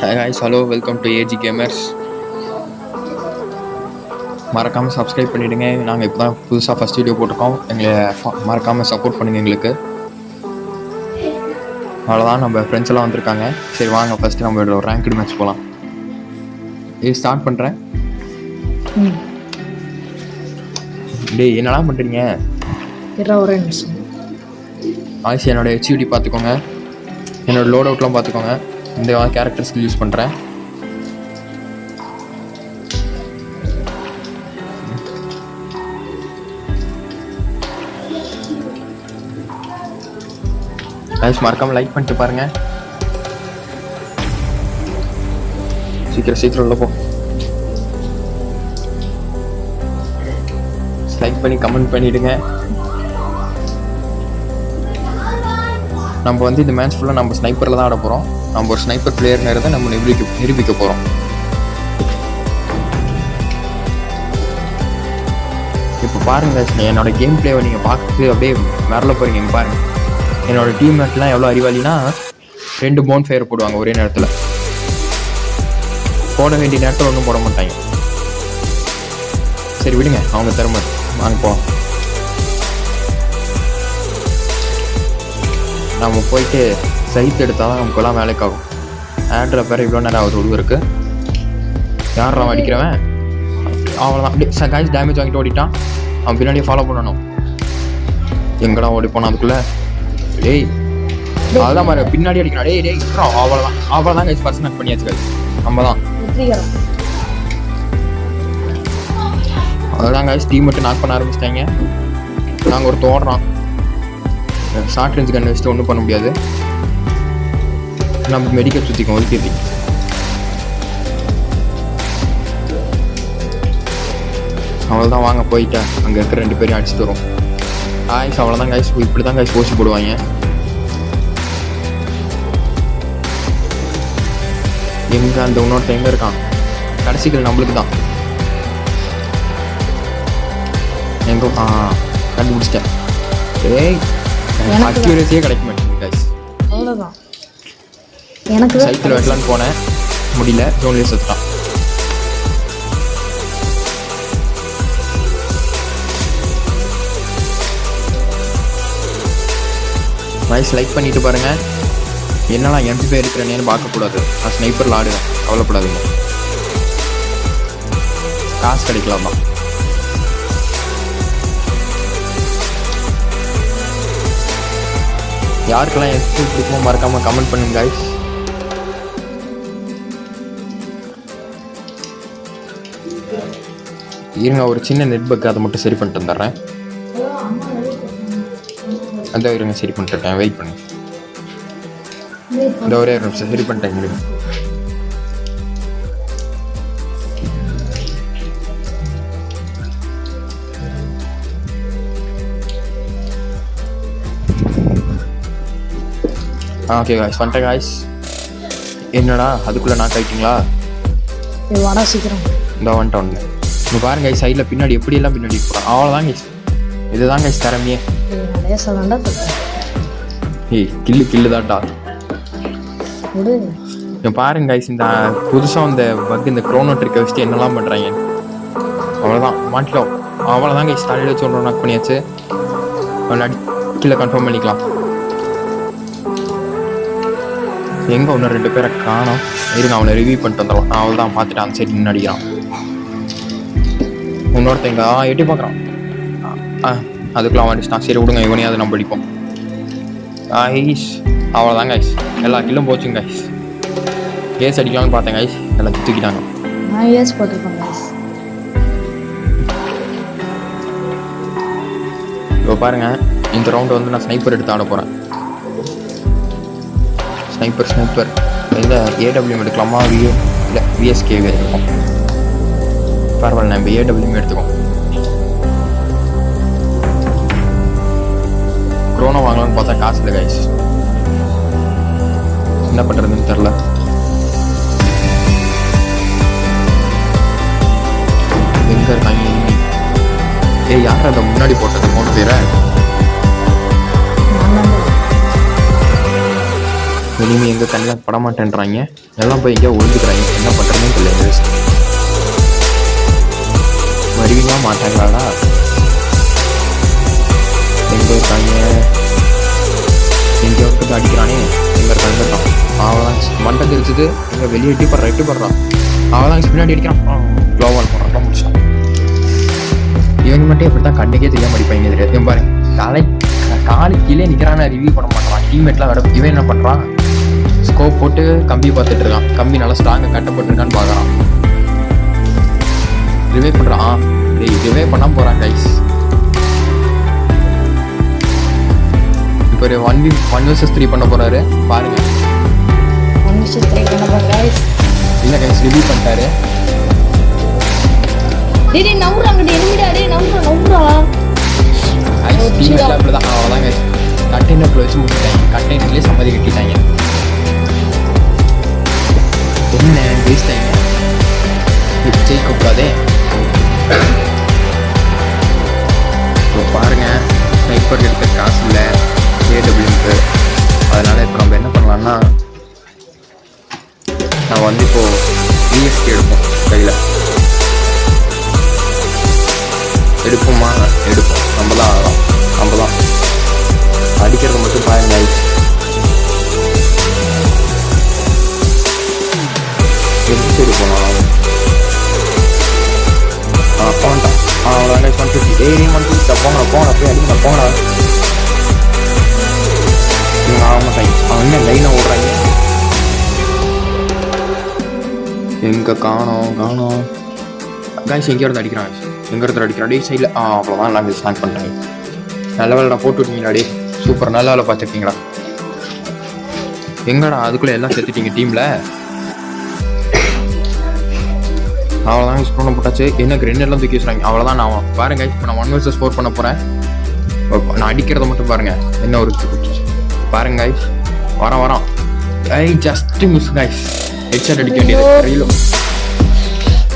Hi guys, hello, welcome to AG Gamers. மறக்காமல் subscribe பண்ணிவிடுங்க. நாங்கள் இப்போ தான் புதுசாக ஃபஸ்ட் வீடியோ போட்டிருக்கோம். எங்களை மறக்காமல் சப்போர்ட் பண்ணுங்கள் எங்களுக்கு. அவ்வளோதான், நம்ம ஃப்ரெண்ட்ஸ் எல்லாம் வந்திருக்காங்க. சரி வாங்க ஃபஸ்ட்டு நம்ம ஒரு ரேங்க்டு மேட்ச் போகலாம். இது ஸ்டார்ட் பண்ணுறேன். டேய் என்னடா பண்ணுறீங்க? ஒரே நிமிஷம். ஆயிசி என்னோட ஹெச்யூடி பார்த்துக்கோங்க, என்னோடய லோட் அவுட்லாம் பார்த்துக்கோங்க. இந்த கேரக்டர் ஸ்கில் யூஸ் பண்ணுறேன். கைஸ் மறக்காம லைக் பண்ணிட்டு பாருங்க. சீக்கிரம் உள்ள போ. லைக் பண்ணி கமெண்ட் பண்ணிடுங்க. நம்ம இந்த மேட்ச் ஃபுல்லாக நம்ம ஸ்னைப்பரில் தான் ஆட போகிறோம். நம்ம ஒரு ஸ்னைப்பர் பிளேயர்னு நம்ம நிரூபிக்க போகிறோம். இப்போ பாருங்கள், என்னோட கேம் பிளேவை நீங்கள் பார்த்து அப்படியே வரல போகிறீங்க. இங்கே பாருங்கள், என்னோடய டீம்மேட்லாம் எவ்வளோ அறிவாளினா 2 போன் ஃபயர் போடுவாங்க ஒரே நேரத்தில். போட வேண்டிய நேரத்தில் ஒன்றும் போட மாட்டாங்க. சரி விடுங்க, அவங்க திறமை. வாங்க போகலாம். நம்ம போயிட்டு சைட் எடுத்தால் தான் நமக்குலாம் வேலைக்காகும். ஆட்ரில் பேர் இவ்வளோ நேரம் ஆகுது ஒருவருக்கு. யார் அவன் அடிக்கிறவன்? அவ்வளோதான். அப்படியே காய்ச்சி டேமேஜ் வாங்கிட்டு ஓடிட்டான். அவன் பின்னாடியே ஃபாலோ பண்ணணும். எங்கடா ஓடி போனான் அதுக்குள்ளே? டேய் அதுதான் மாதிரி பின்னாடி அடிக்கிறான். டேய் அவ்வளோதான் கைஸ், ஃபர்ஸ்ட் மேட்ச் பண்ணியாச்சு கைஸ். நம்ம தான் அதுதான் கைஸ், டீம் மட்டும் நாக் பண்ண ஆரம்பிச்சிட்டாங்க. நாங்கள் ஒரு தோடுறோம். ஷார்ட் ரேஞ்ச் கன் வச்சுட்டு ஒன்றும் பண்ண முடியாது. நம்ம மெடிக்கல் சுற்றிக்கோம் ஒதுக்கி. அவ்வளோதான், வாங்க போயிட்டேன். அங்கே இருக்கிற 2 பேரையும் அடிச்சுட்டு வரும். காய்ஸ் அவ்வளோதான் காய்ஸ், இப்படி தான் காய்ஸ் போச்சு போடுவாங்க. எங்கே அந்த இன்னொருத்த எங்கே இருக்கான்? கடைசிகள் நம்மளுக்கு தான். எங்கே கண்டுபிடிச்சிட்டேன். ஏய் அக்யூரேசியே கிடைக்க மாட்டேங்குது காய்ஸ். அவ்வளோதான். எனக்கு சைக்கிள் வெட்டலான்னு போனேன், முடியல. ஜோன்லேயே செத்துட்டான். நைஸ், லைக் பண்ணிட்டு பாருங்க. என்னடா MP5 இருக்கிறேன்னு பார்க்கக்கூடாது. நான் ஸ்னைப்பரில் ஆடுவேன், கவலைப்படாதீங்க. காசு கிடைக்கலாம் தான். யாருக்கெல்லாம் MP5 பிடிக்குமோ மறக்காம கமெண்ட் பண்ணுங்க கைஸ். இருங்க, ஒரு சின்ன நெட் பக், அதை மட்டும் சரி பண்ணிட்டு வந்துடுறேன். அந்த இருங்க, சரி பண்ணிட்டுருக்கேன், வெயிட் பண்ணு. இந்த ஒரே நிமிஷம் சரி பண்ணிட்டேன். முடியும். ஓகே காய்ஸ், வந்துட்டேன் காய்ஸ். என்னடா அதுக்குள்ளே நாக் ஆகிட்டீங்களா? வாடா சீக்கிரம். இந்த வந்துட்டேன் ஒன்று. இங்கே பாருங்க கைஸ், சைடில் பின்னாடி எப்படியெல்லாம் பின்னாடி போகிறோம். அவ்வளோதான் கைஸ், இதுதான் கைஸ் திறமையே. ஏய் கில்லு தான்டா. பாருங்க கைஸ், இந்த புதுசாக இந்த பக், இந்த க்ரோனோ ட்ரிக்கை வச்சுட்டு என்னெல்லாம் பண்ணுறாங்க. அவ்வளோதான், மாட்டிட்டோம். அவ்வளோதான் கைஸ், தலையில் வச்சு ஒன்று நாக் பண்ணியாச்சு. கீழே கன்ஃபார்ம் பண்ணிக்கலாம். எங்கே ஒன்று 2 பேரை காணோம். இருங்க, அவனை ரிவ்யூ பண்ணிட்டு வந்துடலாம். அவள் தான் பார்த்துட்டு அந்த சைடு நின்று அடிக்கிறான். இன்னொருத்தங்க எட்டி பார்க்குறான். அதுக்குள்ள அவன் அடிச்சிட்டான். சரி விடுங்க, இவனையாவது நம்ம அடிப்போம். கைஸ் அவ்வளோதான் கைஸ், எல்லா கில்லும் போச்சுங்க கைஸ். ஏஸ் அடிக்கலாம்னு பார்த்தேன் கைஸ், எல்லாம் தூக்கிட்டாங்க. நான் ஏஸ் போட்டிருக்கேன் கைஸ். இப்போ பாருங்க, இந்த ரவுண்டு நான் ஸ்னைப்பர் எடுத்து ஆட போகிறேன். ஸ்னைப்பர் இந்த AWM எடுக்கலாமா? இல்லை VSK எடுத்துக்கோம். பரவாயில்ல, நம்ம AWM எடுத்துக்கோம். க்ரோனோ வாங்கலாம்னு பார்த்தா காசு இல்லை கைஸ். என்ன பண்ணுறதுன்னு தெரில. எங்கே இருக்காங்க? யார் அதை முன்னாடி போட்டது 3 பேரை? இனிமே எங்கே கண்ணில் பட மாட்டேன்றாங்க. எல்லாம் போய் எங்கேயோ ஒழுந்துக்கிறாங்க. என்ன பண்ணுறதுன்னு தெரியல. வருவீங்களா மாட்டாங்களாடா? எங்கே இருக்காங்க? எங்கேயோ இருக்கிறது அடிக்கிறானே. எங்கே இருக்கான்? அவன் மண்டை தெரிச்சது. எங்கே வெளியே எட்டி படுறான். அவன் பின்னாடி அடிக்கிறான். க்ளோவால் போடுறான். முடிச்சான். இவங்க மட்டும் எப்படி தான் கண்ணுக்கே தெரியாம அடிப்பாங்க தெரியாது. இவன் பாருங்க காலு கீழே நிற்கிறான ரிவ்யூ பண்ண மாட்டான். டீம்மேட்லாம் விட இவன் என்ன பண்ணுறான்? ஸ்கோப் போட்டு கம்பி பார்த்துட்டு இருக்கான். கம்பி நல்லா ஸ்ட்ராங்காக கட்டப்பட்டுருக்கான்னு பார்க்குறான். ரிவே பண்ணுறான். ரிவே பண்ணாம போகிறான் கைஸ். இப்போ ஒரு 1v1 பண்ண போகிறாரு பாருங்க. 1v3 பண்ண போகிறேன் கைஸ். இல்லை கைஸ் ரிவ்யூ பண்ணிட்டாரு. டேய் நவுறாங்க. எனிமிடா டேய் நவுறா. டீம்ல அப்படிதான். அவ்வளோதாங்க. கண்டெய்னருக்குள்ள வச்சு முடிச்சிட்டாங்க. கண்டெய்னர்லேயே சம்மதி கட்டிட்டாங்க. என்ன பேசிட்டாங்க? ஜெயிக்க கூடாதே. இப்போ பாருங்க ஸ்னைப்பர் எடுக்க காசு இல்லை ஏடபிள்யூக்கு. அதனால இப்போ நம்ம என்ன பண்ணலாம்னா நம்ம வந்து இப்போ விஎஸ்கே எடுப்போம். கையில் எடுப்போமா? எடுப்போம். நம்ம தான் ஆகலாம். நம்ம தான் அடிக்கிறது மட்டும் பாருங்க. எப்படி சைடு போனாலும் போன்ட்டான். அவ்வளோதாங்க. 150 போங்கடா போய் அடிக்க போங்கடா. இவங்க ஆக மாட்டாங்க. அவன் என்ன லைனை ஓடுறாங்க. எங்கே காணோம் கைஸ். எங்கேயோ இருந்து அடிக்கிறான். எங்கே இருந்து அடிக்கிறான்? டே சைடில். அவ்வளோதான். நாங்கள் ஸ்டாண்ட் பண்ணிட்டாங்க. நல்ல வேலை போட்டு விட்டீங்களா? Day super. நல்ல வேலை பார்த்துருக்கீங்களா? எங்கடா அதுக்குள்ளே எல்லாம் சேர்த்துட்டீங்க டீமில். அவ்வளோதான். யூஸ் பண்ண போட்டாச்சு. என்ன கிரெனேட்லாம் தூக்கி வச்சுறாங்க. அவ்வளோதான். நான் பாருங்க இப்போ நான் 1v4 பண்ண போகிறேன். நான் அடிக்கிறத மட்டும் பாருங்க. என்ன ஒரு பாருங்க கைஸ். வரோம். Just miss guys. ஹெட்ஷாட் அடிக்க வேண்டியது. ரீலோட்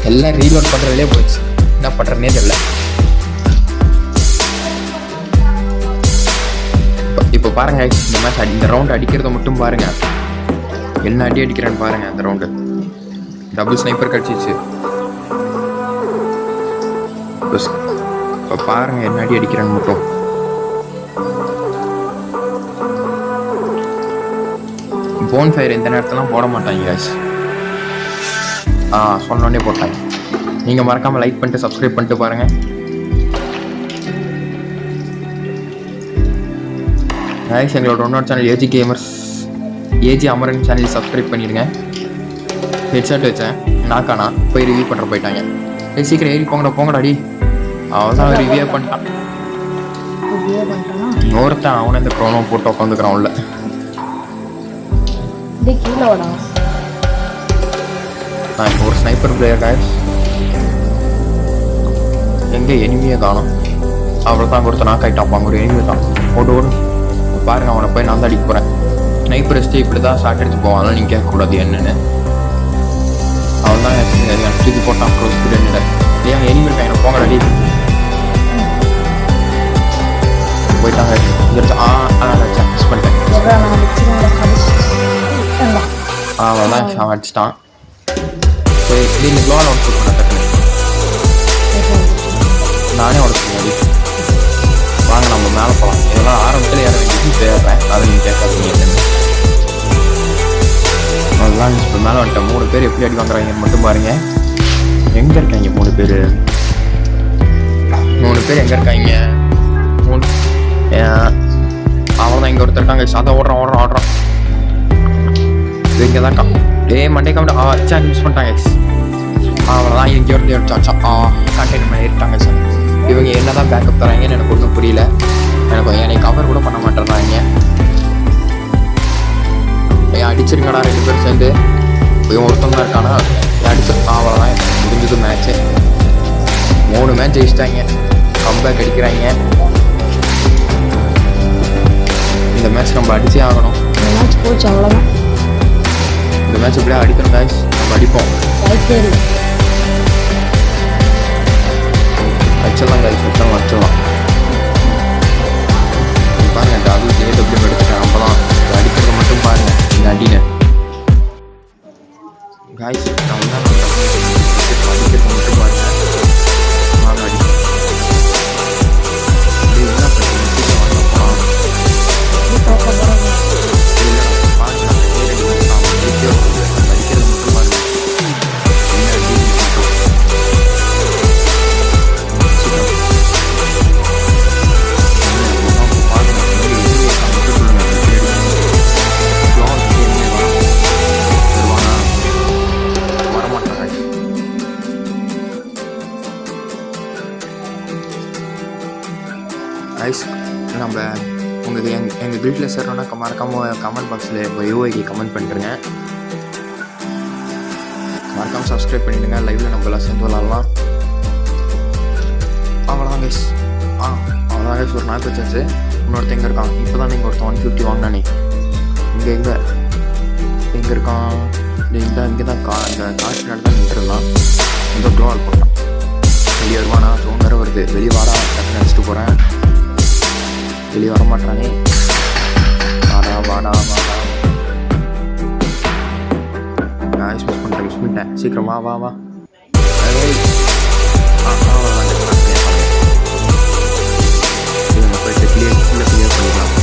எல்லாம் ரீலோட் பண்ணுறதுலே போயிடுச்சு. என்ன பண்ணுறதுனே தெரியல. இப்போ பாருங்க இந்த மேட்ச் இந்த ரவுண்ட் அடிக்கிறத மட்டும் பாருங்க. என்ன அடிக்கிறேன்னு பாருங்க. அந்த ரவுண்டு டபுள் ஸ்னைப்பர் கிடச்சிச்சு. இப்போ பாருங்க என்ன அடிக்கிறேன்னு மட்டும். போன் ஃபயர் இந்த நேரத்துலாம் போட மாட்டாங்க guys. சொன்னோடனே போட்டாங்க. நீங்கள் மறக்காமல் லைக் பண்ணிட்டு சப்ஸ்கிரைப் பண்ணிட்டு பாருங்கள். guys எங்களோட இன்னொரு channel AG Gamers AG Amaran channel subscribe பண்ணிடுங்க. ஹெட்ஷாட் வச்சேன் நாக்கானா போய் ரிவ்யூ பண்ணுற போயிட்டாங்க. சீக்கிரம் ஏறி போங்கடாடி. அவன் தான் ரிவ்யூ பண்ணிட்டான். ஒருத்தன் அவனை இந்த க்ரோனோ போட்டு உட்காந்துக்கிறான் உள்ள. நான் இப்போ ஒரு ஸ்னைப்பர் பிளேயர் guys. எங்கே எனிமியை காணும். அவ்வளோதான். கொடுத்த நாக் ஆகிட்டான். அங்கே ஒரு எனிமி தான். ஓடு பாருங்க. அவனை போய் நான் தான் அடிக்க போகிறேன். ஸ்னைப்பர் வச்சுட்டு இப்படி தான் ஷார்ட் அடிச்சு போவான். அதெல்லாம் நீங்கள் கேட்கக்கூடாது என்னென்னு. அவன் தான் தூக்கி போட்டான். க்ளோஸ் பீரியட் ஏன் எனிமி இருக்காங்க. போங்கடாடி. போயிட்டாங்க. மிஸ் பண்ணிட்டேன். அவன் தான் அவன் அடிச்சிட்டான். சரி நீங்கள் க்ளோவால் உடச்சு பண்ண டக்குன்னு நானே உடச்சு முன்னாடி. வாங்க நம்ம மேலே போகலாம். இதெல்லாம் ஆரம்பத்தில் ஏற வேண்டியது போயிடுறேன். அதை நீங்கள் கேட்காதீங்க என்னென்னு. அதெல்லாம் இப்போ மேலே வந்துட்டேன். 3 பேர் எப்படி அடி வாங்குறாங்கன்னு மட்டும் பாருங்கள். எங்கே இருக்காங்க 3 பேர்? 3 பேர் எங்கே இருக்காங்க? 3 அவன் தான் இங்கே ஒருத்தர் இருக்காங்க. சாதா ஓடுறான். இங்கே தான் இருக்கான். மண்டே கமெண்ட் அச்சா மிஸ் பண்ணிட்டாங்க. அவ்வளோதான். இங்கே ஒரு அடிச்சாச்சா. Container ஏறிட்டாங்க sir. இவங்க என்ன தான் பேக்கப் தராங்கன்னு எனக்கு ஒன்றும் புரியல. என்னை கவர் கூட பண்ண மாட்டேறாங்க. அடிச்சிருங்கடா 2 பேரும் சேர்ந்து. இவன் ஒருத்தவங்க தான் இருக்கானா அடிச்சு. அவ்வளோதான் முடிஞ்சது மேட்ச்சு. 3 மேட்ச் ஜெயிச்சிட்டாங்க. கம்பேக் அடிக்கிறாங்க. இந்த மேட்ச் நம்ம அடிச்சே ஆகணும். போச்சு அவ்வளோதான். இந்த மேட்ச் எப்படியா அடிக்கணும் guys. நம்ம அடிப்போம். வச்சிடலாம் guys. வச்சிடலாம். பாருங்க டபுள் ஏடபிள்யூ எடுத்துட்டேன். நம்ம தான் அடிக்கிறது மட்டும் பாருங்க. இந்த அடினை காய்ஸ். நான் தான் படிக்கிறது மட்டும் பாருங்க. வாங்க அடி என்ன பிரச்சனை சீக்கிரம் வாங்க போகலாம். படிக்கிறது மட்டும் பாருங்க. என்ன அடி ஐஸ். நம்ம உங்களுக்கு எங்கள் கில்டில் சேரணுன்னா மறக்காமல் கமெண்ட் பாக்ஸில் இப்போ யூஐக்கு கமெண்ட் பண்ணிட்டுருங்க. மறக்காமல் சப்ஸ்கிரைப் பண்ணிவிடுங்க. லைவில் நம்ம எல்லாம் சேர்ந்து விளாட்லாம். அவ்வளோதான் கைஸ். அவ்வளோதான் கைஸ். ஒரு நாள் வச்சாச்சு. இன்னொருத்தன் எங்கே இருக்கான்? இப்போ தான் நீங்கள் ஒருத்தன் 150 வாங்கினானே. எங்கே இருக்கான்? இங்கே தான் இந்த காசு தான் நின்றுடலாம். இந்த க்ளோவால் போட்டான். வெளியே வருவானா? ஃபோன் வேறு வருது. வெளியே வாடா, டக்குன்னு அடிச்சுட்டு போகிறேன். வெளியே வரமாட்டானே. வாடா வாடா வாடா. நான் மிஸ் பண்ணிட்டேன். சீக்கிரம் வா வா வா. போயிட்டு கிளியர் பண்ணிக்கலாம்.